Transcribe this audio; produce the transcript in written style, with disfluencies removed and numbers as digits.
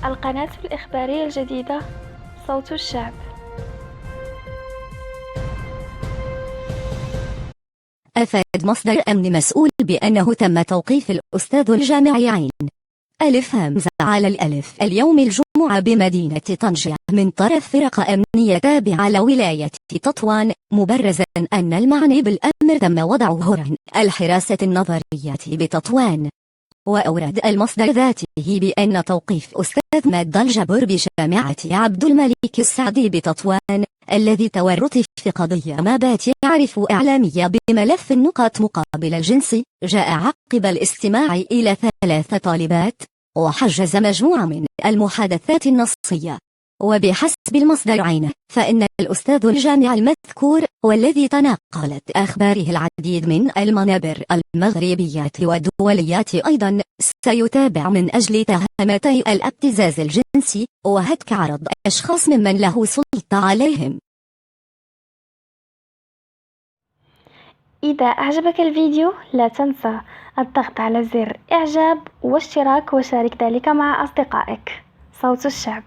القناة الإخبارية الجديدة صوت الشعب. أفاد مصدر أمن مسؤول بأنه تم توقيف الأستاذ الجامعي عين ألف همزة على الألف اليوم الجمعة بمدينة طنجة من طرف فرق أمنية تابعة لولاية تطوان، مبرزا أن المعني بالأمر تم وضعه رهن الحراسة النظرية بتطوان. وأورد المصدر ذاته بأن توقيف أستاذ ماد الجبر بجامعة عبد الملك السعدي بتطوان الذي تورط في قضية مابات يعرف إعلامية بملف النقاط مقابل الجنس جاء عقب الاستماع إلى 3 طالبات وحجز مجموعة من المحادثات النصية. وبحسب المصدر عينه فإن الأستاذ الجامعي المذكور والذي تناقلت أخباره العديد من المنابر المغربية والدوليات أيضا سيتابع من أجل تهمتي الابتزاز الجنسي وهتك عرض أشخاص ممن له سلطة عليهم. إذا أعجبك الفيديو لا تنسى الضغط على زر إعجاب واشتراك وشارك ذلك مع أصدقائك. صوت الشعب.